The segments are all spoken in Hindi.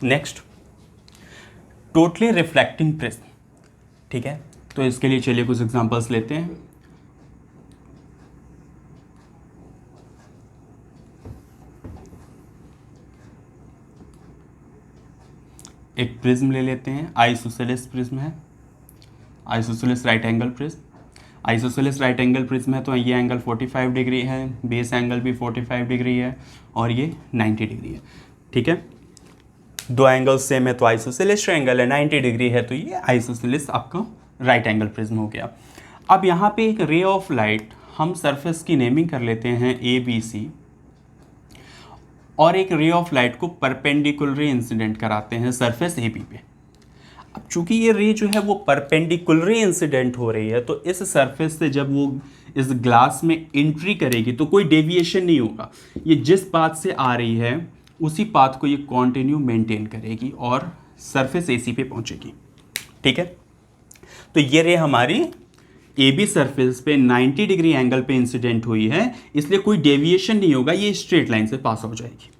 Next, totally reflecting prism. ठीक है, तो इसके लिए चलिए कुछ एग्जांपल्स लेते हैं। एक प्रिज्म ले लेते हैं, आइसोसेलेस प्रिज्म है, isosceles right angle prism. Isosceles right angle prism है तो ये एंगल 45 डिग्री है, बेस एंगल भी 45 डिग्री है और ये 90 डिग्री है। ठीक है, दो एंगल सेम है तो आइसोसेलेस एंगल है, 90 डिग्री है तो ये आइसोसेलेस आपका राइट एंगल प्रिज्म हो गया। अब यहाँ पे एक रे ऑफ लाइट, हम सरफेस की नेमिंग कर लेते हैं ABC, और एक रे ऑफ लाइट को परपेंडिकुलरली इंसिडेंट कराते हैं सरफेस AB पे। अब चूंकि ये रे जो है वो परपेंडिकुलरली इंसिडेंट हो रही है तो इस सरफेस से जब वो इस ग्लास में एंट्री करेगी तो कोई डेविएशन नहीं होगा, ये जिस पाथ से आ रही है उसी पाथ को ये कॉन्टिन्यू मेंटेन करेगी और सरफेस AC पे पहुंचेगी। ठीक है, तो ये रे हमारी AB सरफेस पे 90 डिग्री एंगल पे इंसिडेंट हुई है, इसलिए कोई डेविएशन नहीं होगा, ये स्ट्रेट लाइन से पास हो जाएगी।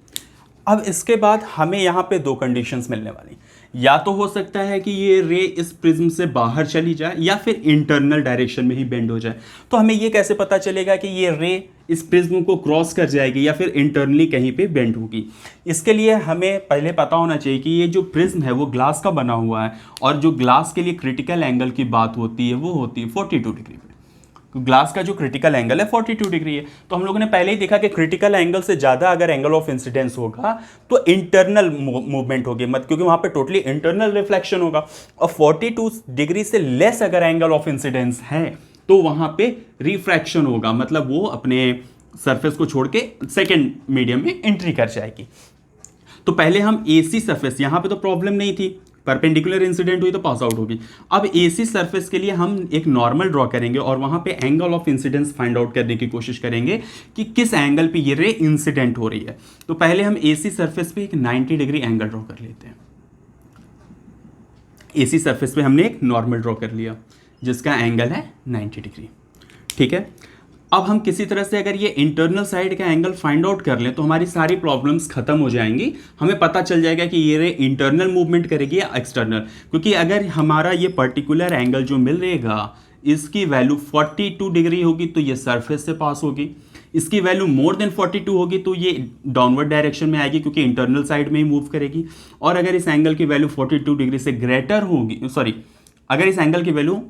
अब इसके बाद हमें यहाँ पे दो कंडीशंस मिलने वाली, या तो हो सकता है कि ये रे इस प्रिज्म से बाहर चली जाए या फिर इंटरनल डायरेक्शन में ही बेंड हो जाए। तो हमें ये कैसे पता चलेगा कि ये रे इस प्रिज्म को क्रॉस कर जाएगी या फिर इंटरनली कहीं पे बेंड होगी? इसके लिए हमें पहले पता होना चाहिए कि ये जो प्रिज्म है वो ग्लास का बना हुआ है और जो ग्लास के लिए क्रिटिकल एंगल की बात होती है वो होती है 42 डिग्री पे। ग्लास का जो क्रिटिकल एंगल है 42 डिग्री है, तो हम लोगों ने पहले ही देखा कि क्रिटिकल एंगल से ज़्यादा अगर एंगल ऑफ इंसिडेंस होगा तो इंटरनल मूवमेंट होगी, मत क्योंकि वहाँ पे टोटली इंटरनल रिफ्लेक्शन होगा। और 42 डिग्री से लेस अगर एंगल ऑफ इंसिडेंस है तो वहाँ पे रिफ्रैक्शन होगा, मतलब वो अपने सरफेस को छोड़ के सेकेंड मीडियम में एंट्री कर जाएगी। तो पहले हम AC सरफेस, यहाँ पे तो प्रॉब्लम नहीं थी, परपेंडिकुलर इंसिडेंट हुई तो पास आउट होगी। अब AC सरफेस के लिए हम एक नॉर्मल ड्रॉ करेंगे और वहां पे angle of incidence find out करने की कोशिश करेंगे कि किस एंगल पे ये रे इंसिडेंट हो रही है। तो पहले हम AC सरफेस पे एक 90 डिग्री एंगल ड्रॉ कर लेते हैं। AC सरफेस पे हमने एक नॉर्मल ड्रॉ कर लिया जिसका एंगल है 90 डिग्री। ठीक है, अब हम किसी तरह से अगर ये इंटरनल साइड का एंगल फाइंड आउट कर लें तो हमारी सारी प्रॉब्लम्स खत्म हो जाएंगी। हमें पता चल जाएगा कि ये रे इंटरनल मूवमेंट करेगी या एक्सटर्नल, क्योंकि अगर हमारा ये पर्टिकुलर एंगल जो मिल रहेगा इसकी वैल्यू 42 डिग्री होगी तो ये सरफेस से पास होगी, इसकी वैल्यू मोर देन 42 होगी तो ये डाउनवर्ड डायरेक्शन में आएगी क्योंकि इंटरनल साइड में ही मूव करेगी। और अगर इस एंगल की वैल्यू 42 डिग्री से ग्रेटर होगी, सॉरी, अगर इस एंगल की वैल्यू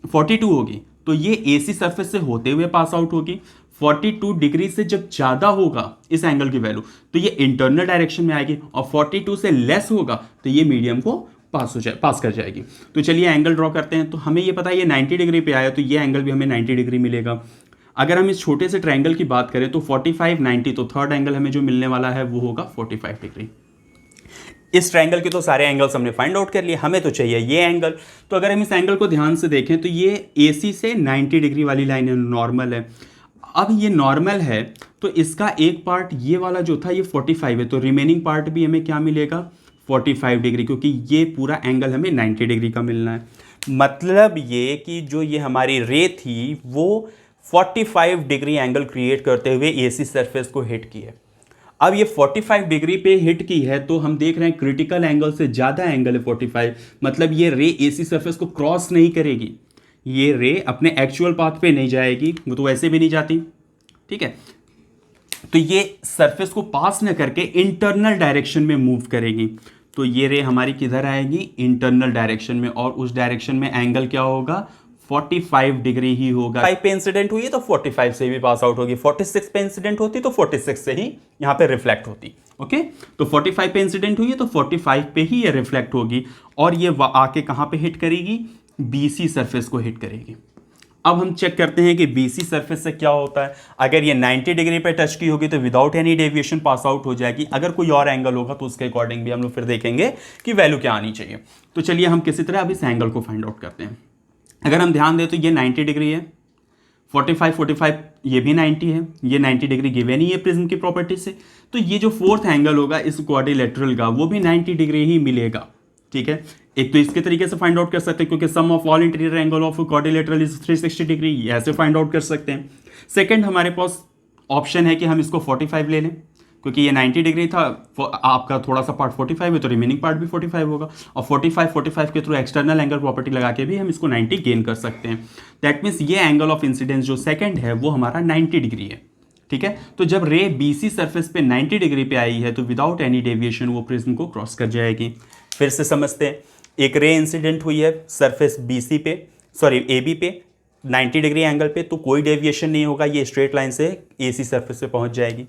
42 होगी तो ये AC सरफेस से होते हुए पास आउट होगी। 42 डिग्री से जब ज़्यादा होगा इस एंगल की वैल्यू तो ये इंटरनल डायरेक्शन में आएगी और 42 से लेस होगा तो ये मीडियम को पास कर जाएगी। तो चलिए एंगल ड्रॉ करते हैं। तो हमें ये पता है ये 90 डिग्री पे आया तो ये एंगल भी हमें 90 डिग्री मिलेगा। अगर हम इस छोटे से ट्रायंगल की बात करें तो 45 90, तो थर्ड एंगल हमें जो मिलने वाला है वो होगा 45 डिग्री। इस ट्रायंगल के तो सारे एंगल्स हमने फाइंड आउट कर लिए, हमें तो चाहिए ये एंगल। तो अगर हम इस एंगल को ध्यान से देखें तो ये AC से 90 डिग्री वाली लाइन नॉर्मल है। अब ये नॉर्मल है तो इसका एक पार्ट ये वाला जो था ये 45 है, तो रिमेनिंग पार्ट भी हमें क्या मिलेगा 45 डिग्री, क्योंकि ये पूरा एंगल हमें 90 डिग्री का मिलना है। मतलब ये कि जो ये हमारी रे थी वो 45 डिग्री एंगल क्रिएट करते हुए AC सरफेस को हिट की है। अब ये 45 डिग्री पे हिट की है तो हम देख रहे हैं क्रिटिकल एंगल से ज़्यादा एंगल है 45, मतलब ये रे AC सरफेस को क्रॉस नहीं करेगी, ये रे अपने एक्चुअल पाथ पे नहीं जाएगी, वो तो वैसे भी नहीं जाती। ठीक है, तो ये सरफेस को पास न करके इंटरनल डायरेक्शन में मूव करेगी। तो ये रे हमारी किधर आएगी इंटरनल डायरेक्शन में, और उस डायरेक्शन में एंगल क्या होगा 45 डिग्री ही होगा। 5 पे इंसिडेंट हुई है तो 45 से भी पास आउट होगी, 46 पे इंसिडेंट होती तो 46 से ही यहाँ पे रिफ्लेक्ट होती। ओके, तो 45 पे इंसिडेंट हुई है तो 45 पे ही ये रिफ्लेक्ट होगी और ये आके कहाँ पे हिट करेगी BC सरफेस को हिट करेगी। अब हम चेक करते हैं कि BC सरफेस से क्या होता है। अगर ये 90 डिग्री पे टच की होगी तो without any deviation pass out हो जाएगी। अगर कोई और एंगल होगा तो उसके अकॉर्डिंग भी हम लोग फिर देखेंगे कि वैल्यू क्या आनी चाहिए। तो चलिए हम किसी तरह अब इस एंगल को फाइंड आउट करते हैं। अगर हम ध्यान दें तो ये 90 डिग्री है, 45 ये भी 90 है, ये 90 डिग्री गिवन ही है प्रिज्म की प्रॉपर्टी से। तो ये जो फोर्थ एंगल होगा इस क्वाड्रिलेटरल का वो भी 90 डिग्री ही मिलेगा। ठीक है, एक तो इसके तरीके से फाइंड आउट कर सकते हैं क्योंकि sum of all interior angle of quadrilateral is 360 degree, ऐसे फाइंड आउट कर सकते हैं। सेकंड हमारे पास ऑप्शन है कि हम इसको 45 ले लें, क्योंकि ये 90 डिग्री था, आपका थोड़ा सा पार्ट 45 है तो रिमेनिंग पार्ट भी 45 होगा, और 45 के थ्रू एक्सटर्नल एंगल प्रॉपर्टी लगा के भी हम इसको 90 गेन कर सकते हैं। दैट मीन्स ये एंगल ऑफ इंसिडेंस जो सेकंड है वो हमारा 90 डिग्री है। ठीक है, तो जब रे बीसी सरफेस पे 90 डिग्री पे आई है तो विदाउट एनी डेविएशन वो प्रिज्म को क्रॉस कर जाएगी। फिर से समझते हैं, एक रे इंसिडेंट हुई है सरफेस बीसी पे, सॉरी एबी पे 90 डिग्री एंगल पे, तो कोई डेविएशन नहीं होगा, ये स्ट्रेट लाइन से एसी सरफेस पे पहुंच जाएगी।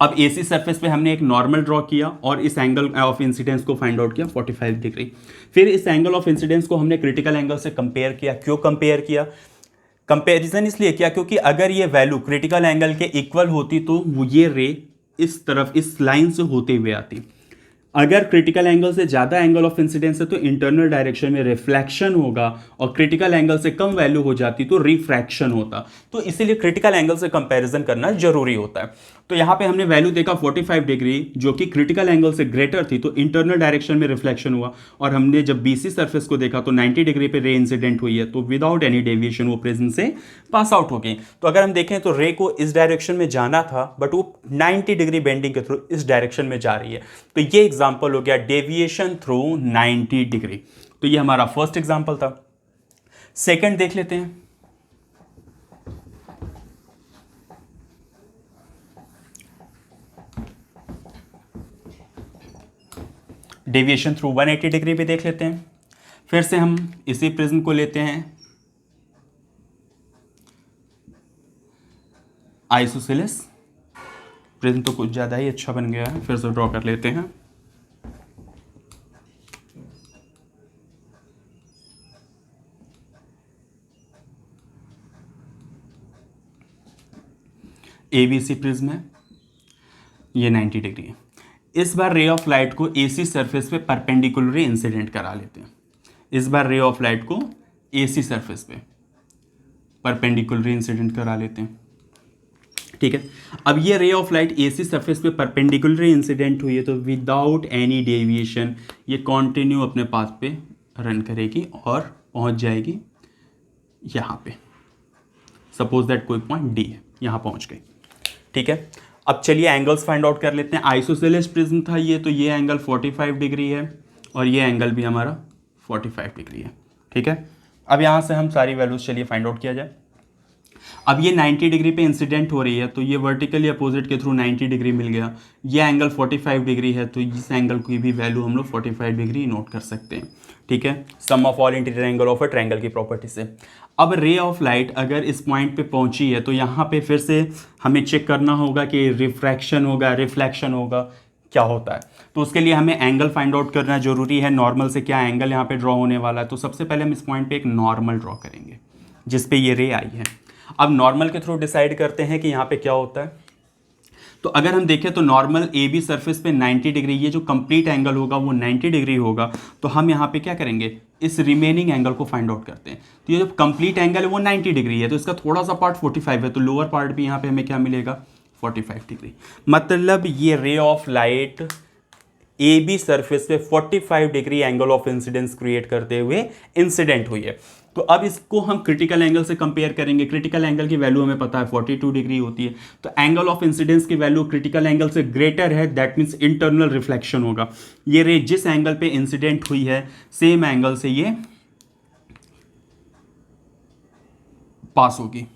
अब एसी सरफेस पे हमने एक नॉर्मल ड्रॉ किया और इस एंगल ऑफ इंसिडेंस को फाइंड आउट किया 45 डिग्री। फिर इस एंगल ऑफ इंसिडेंस को हमने क्रिटिकल एंगल से कंपेयर किया। क्यों कंपेयर किया? कंपैरिजन इसलिए किया क्योंकि अगर ये वैल्यू क्रिटिकल एंगल के इक्वल होती तो ये रे इस तरफ इस लाइन से होते हुए आती। अगर क्रिटिकल एंगल से ज़्यादा एंगल ऑफ इंसिडेंस है तो इंटरनल डायरेक्शन में रिफ्लेक्शन होगा, और क्रिटिकल एंगल से कम वैल्यू हो जाती तो रिफ्रैक्शन होता। तो इसीलिए क्रिटिकल एंगल से कंपैरिजन करना जरूरी होता है। तो यहाँ पे हमने वैल्यू देखा 45 डिग्री जो कि क्रिटिकल एंगल से ग्रेटर थी, तो इंटरनल डायरेक्शन में रिफ्लेक्शन हुआ। और हमने जब बीसी सरफेस को देखा तो 90 डिग्री पे रे इंसिडेंट हुई है, तो विदाउट एनी डेविएशन वो प्रिज्म से पास आउट हो गई। तो अगर हम देखें तो रे को इस डायरेक्शन में जाना था, बट वो 90 डिग्री बेंडिंग के थ्रू इस डायरेक्शन में जा रही है। तो ये एग्जाम्पल हो गया डेविएशन थ्रू 90 डिग्री। तो ये हमारा फर्स्ट एग्जाम्पल था। सेकेंड देख लेते हैं। डेविएशन थ्रू 180 डिग्री भी देख लेते हैं। फिर से हम इसी प्रिज्म को लेते हैं आइसोसेलेस प्रिज्म, तो कुछ ज़्यादा ही अच्छा बन गया है, फिर से ड्रॉ कर लेते हैं। एबीसी प्रिज्म है, ये 90 डिग्री है। इस बार रे ऑफ लाइट को एसी सरफेस पे परपेंडिकुलरली इंसिडेंट करा लेते हैं। इस बार रे ऑफ लाइट को एसी सरफेस पे परपेंडिकुलरली इंसिडेंट करा लेते हैं। ठीक है, अब ये ray of light AC surface पे परपेंडिकुलरली इंसिडेंट हुई है, तो विदाउट एनी डेविएशन ये कॉन्टिन्यू अपने पाथ पे रन करेगी और पहुंच जाएगी यहाँ पे। सपोज दैट कोई पॉइंट डी है, यहाँ पहुंच गई। ठीक है, अब चलिए एंगल्स फाइंड आउट कर लेते हैं। आइसोसेलेस प्रिज्म था ये, तो ये एंगल 45 डिग्री है और ये एंगल भी हमारा 45 डिग्री है। ठीक है, अब यहाँ से हम सारी वैल्यूज चलिए फाइंड आउट किया जाए। अब ये 90 डिग्री पे इंसिडेंट हो रही है, तो ये वर्टिकली अपोजिट के थ्रू 90 डिग्री मिल गया। ये एंगल 45 डिग्री है, तो इस एंगल की भी वैल्यू हम लोग 45 डिग्री नोट कर सकते हैं। ठीक है, sum of all interior angle of a triangle की प्रॉपर्टी से। अब रे ऑफ लाइट अगर इस पॉइंट पे पहुंची है तो यहाँ पे फिर से हमें चेक करना होगा कि रिफ्रैक्शन होगा, रिफ्लेक्शन होगा, क्या होता है। तो उसके लिए हमें एंगल फाइंड आउट करना जरूरी है। नॉर्मल से क्या एंगल यहाँ पे ड्रॉ होने वाला है, तो सबसे पहले हम इस पॉइंट पे एक नॉर्मल ड्रॉ करेंगे जिसपे ये रे आई है। अब नॉर्मल के थ्रू डिसाइड करते हैं कि यहाँ पे क्या होता है। तो अगर हम देखें तो नॉर्मल ए बी सरफेस पे 90 डिग्री, ये जो कंप्लीट एंगल होगा वो 90 डिग्री होगा। तो हम यहाँ पे क्या करेंगे, इस रिमेनिंग एंगल को फाइंड आउट करते हैं। तो ये जो कंप्लीट एंगल है वो 90 डिग्री है, तो इसका थोड़ा सा पार्ट 45 है, तो लोअर पार्ट भी यहाँ पे हमें क्या मिलेगा, 45 डिग्री। मतलब ये ray of light A B surface पे 45 degree angle of incidence create करते हुए इंसिडेंट हुई है। तो अब इसको हम क्रिटिकल एंगल से कंपेयर करेंगे। क्रिटिकल एंगल की वैल्यू हमें पता है 42 डिग्री होती है, तो एंगल ऑफ इंसिडेंस की वैल्यू क्रिटिकल एंगल से ग्रेटर है, दैट मीन्स इंटरनल रिफ्लेक्शन होगा। ये रे जिस एंगल पे इंसिडेंट हुई है सेम एंगल से ये पास होगी।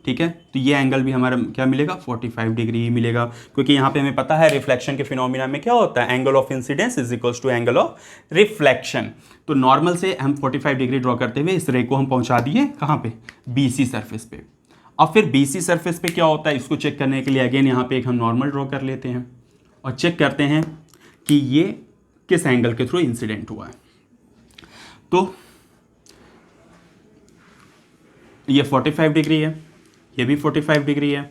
ठीक है, तो ये एंगल भी हमारा क्या मिलेगा, 45 डिग्री ही मिलेगा, क्योंकि यहाँ पे हमें पता है रिफ्लेक्शन के फिनोमिना में क्या होता है, angle of incidence is equals to angle of reflection. तो नॉर्मल से हम 45 डिग्री ड्रॉ करते हुए इस रे को हम पहुंचा दिए कहाँ पे, बीसी सरफेस पे। अब फिर बीसी सरफेस पे क्या होता है, इसको चेक करने के लिए अगेन यहाँ पे एक हम नॉर्मल ड्रॉ कर लेते हैं और चेक करते हैं कि ये किस एंगल के थ्रू इंसिडेंट हुआ है। तो ये 45 डिग्री है, ये भी 45 डिग्री है,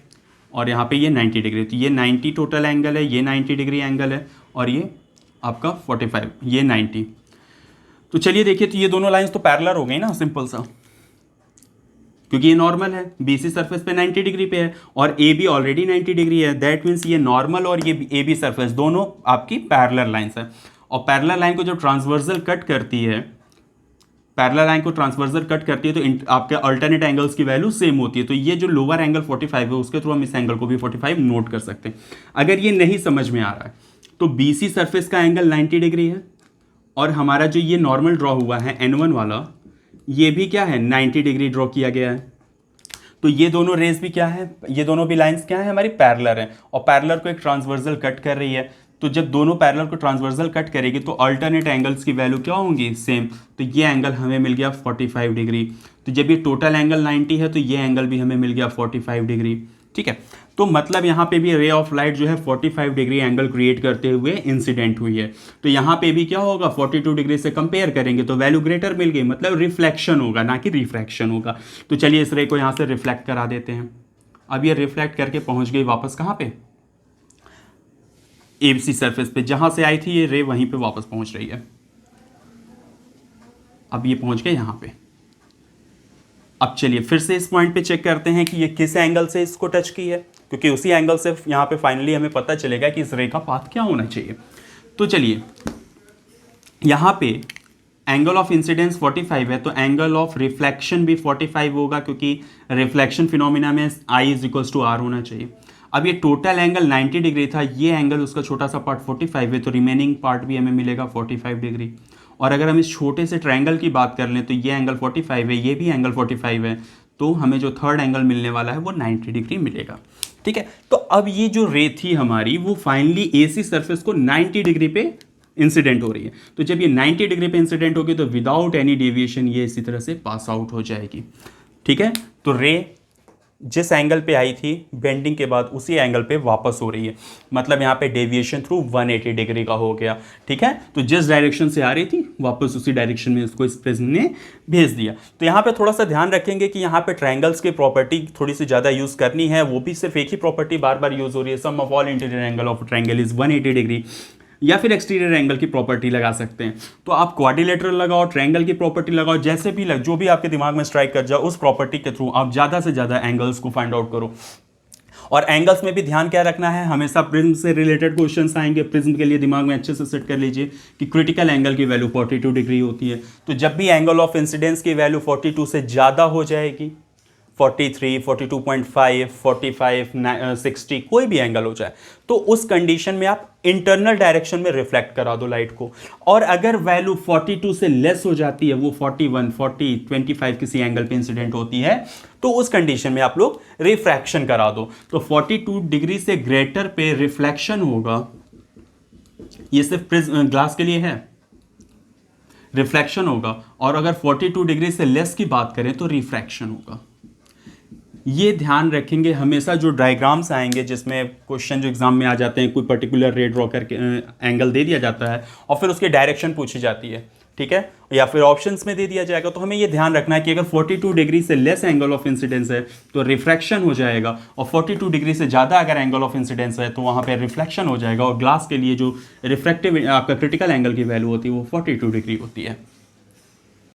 और यहाँ पे ये 90 डिग्री। तो ये 90 टोटल एंगल है, ये 90 डिग्री एंगल है, और ये आपका 45, ये 90। तो चलिए देखिए, तो ये दोनों लाइंस तो पैरेलल हो गई ना, सिंपल सा, क्योंकि ये नॉर्मल है, बीसी सरफेस पे 90 डिग्री पे है और ए बी ऑलरेडी 90 डिग्री है। दैट मीन्स ये नॉर्मल और ये ए बी सरफेस दोनों आपकी पैरेलल लाइंस है। और पैरेलल लाइन को जब ट्रांसवर्सल कट करती है पैरेलल लाइन को ट्रांसवर्सल कट करती है तो आपके अल्टरनेट एंगल्स की वैल्यू सेम होती है। तो ये जो लोअर एंगल 45 है उसके थ्रू हम इस एंगल को भी 45 नोट कर सकते हैं। अगर ये नहीं समझ में आ रहा है तो BC सरफेस का एंगल 90 डिग्री है और हमारा जो ये नॉर्मल ड्रॉ हुआ है N1 वाला, ये भी क्या है 90 डिग्री ड्रॉ किया गया है। तो ये दोनों रेज भी क्या है, ये दोनों भी लाइंस क्या है हमारी पैरेलल है और पैरेलल को एक ट्रांसवर्सल कट कर रही है। तो जब दोनों पैरेलल को ट्रांसवर्सल कट करेगी तो अल्टरनेट एंगल्स की वैल्यू क्या होंगी, सेम। तो ये एंगल हमें मिल गया 45 डिग्री। तो जब ये टोटल एंगल 90 है तो ये एंगल भी हमें मिल गया 45 डिग्री। ठीक है, तो मतलब यहाँ पे भी रे ऑफ लाइट जो है 45 डिग्री एंगल क्रिएट करते हुए इंसिडेंट हुई है। तो यहाँ पे भी क्या होगा, 42 डिग्री से कंपेयर करेंगे तो वैल्यू ग्रेटर मिल गई, मतलब रिफ्लेक्शन होगा ना कि रिफ्रैक्शन होगा। तो चलिए इस रे को यहाँ से रिफ्लेक्ट करा देते हैं। अब ये रिफ्लेक्ट करके पहुँच गई वापस कहाँ पे, ABC सरफेस पे, जहाँ से आई थी ये रे वहीं पे वापस पहुँच रही है। अब ये पहुँच गए यहाँ पे। अब चलिए फिर से इस पॉइंट पे चेक करते हैं कि ये किस एंगल से इसको टच की है, क्योंकि उसी एंगल से यहाँ पे फाइनली हमें पता चलेगा कि इस रे का पाथ क्या होना चाहिए। तो चलिए यहाँ पे एंगल ऑफ इंसिडेंस 45 है तो एंगल ऑफ रिफ्लेक्शन भी 45 होगा, क्योंकि रिफ्लेक्शन फिनोमिना में I = R होना चाहिए। अब ये टोटल एंगल 90 डिग्री था, ये एंगल उसका छोटा सा पार्ट 45 है तो रिमेनिंग पार्ट भी हमें मिलेगा 45 डिग्री। और अगर हम इस छोटे से ट्रायंगल की बात कर लें तो ये एंगल 45 है, ये भी एंगल 45 है, तो हमें जो थर्ड एंगल मिलने वाला है वो 90 डिग्री मिलेगा। ठीक है, तो अब ये जो रे थी हमारी वो फाइनली AC सरफेस को 90 डिग्री पे इंसिडेंट हो रही है। तो जब ये 90 डिग्री पे इंसिडेंट होगी तो विदाउट एनी डेविएशन ये इसी तरह से पास आउट हो जाएगी। ठीक है, तो रे जिस एंगल पे आई थी बेंडिंग के बाद उसी एंगल पे वापस हो रही है, मतलब यहाँ पे डेविएशन थ्रू 180 डिग्री का हो गया। ठीक है, तो जिस डायरेक्शन से आ रही थी वापस उसी डायरेक्शन में इसको इस प्रिज्म ने भेज दिया। तो यहाँ पे थोड़ा सा ध्यान रखेंगे कि यहाँ पे ट्रायंगल्स की प्रॉपर्टी थोड़ी सी ज़्यादा यूज़ करनी है, वो भी सिर्फ एक ही प्रॉपर्टी बार बार यूज़ हो रही है, sum of all interior angle of triangle is 180 degree, या फिर एक्सटीरियर एंगल की प्रॉपर्टी लगा सकते हैं। तो आप क्वाड्रिलेटरल लगाओ, ट्रायंगल की प्रॉपर्टी लगाओ, जैसे भी जो भी आपके दिमाग में स्ट्राइक कर जाए उस प्रॉपर्टी के थ्रू आप ज़्यादा से ज़्यादा एंगल्स को फाइंड आउट करो। और एंगल्स में भी ध्यान क्या रखना है, हमेशा प्रिज्म से रिलेटेड क्वेश्चंस आएंगे। प्रिज्म के लिए दिमाग में अच्छे से सेट कर लीजिए कि क्रिटिकल एंगल की वैल्यू 42 डिग्री होती है। तो जब भी एंगल ऑफ इंसिडेंस की वैल्यू 42 से ज़्यादा हो जाएगी, 43, 42.5, 45, 60 कोई भी एंगल हो जाए, तो उस कंडीशन में आप इंटरनल डायरेक्शन में रिफ्लेक्ट करा दो लाइट को। और अगर वैल्यू 42 से लेस हो जाती है, वो 41, 40, 25 किसी एंगल पे इंसिडेंट होती है, तो उस कंडीशन में आप लोग रिफ्रैक्शन करा दो। तो 42 डिग्री से ग्रेटर पे रिफ्लेक्शन होगा, ये सिर्फ ग्लास के लिए है, रिफ्लेक्शन होगा। और अगर 42 डिग्री से लेस की बात करें तो रिफ्रैक्शन होगा। ये ध्यान रखेंगे हमेशा। जो डायग्राम्स आएंगे जिसमें क्वेश्चन जो एग्जाम में आ जाते हैं, कोई पर्टिकुलर रे ड्रॉ करके एंगल दे दिया जाता है और फिर उसकी डायरेक्शन पूछी जाती है, ठीक है, या फिर ऑप्शंस में दे दिया जाएगा, तो हमें ये ध्यान रखना है कि अगर 42 डिग्री से लेस एंगल ऑफ इंसिडेंस है तो रिफ्रैक्शन हो जाएगा, और 42 डिग्री से ज़्यादा अगर एंगल ऑफ इंसिडेंस है तो वहाँ पे रिफ्लेक्शन हो जाएगा। और ग्लास के लिए जो रिफ्रैक्टिव आपका क्रिटिकल एंगल की वैल्यू होती है वो 42 डिग्री होती है।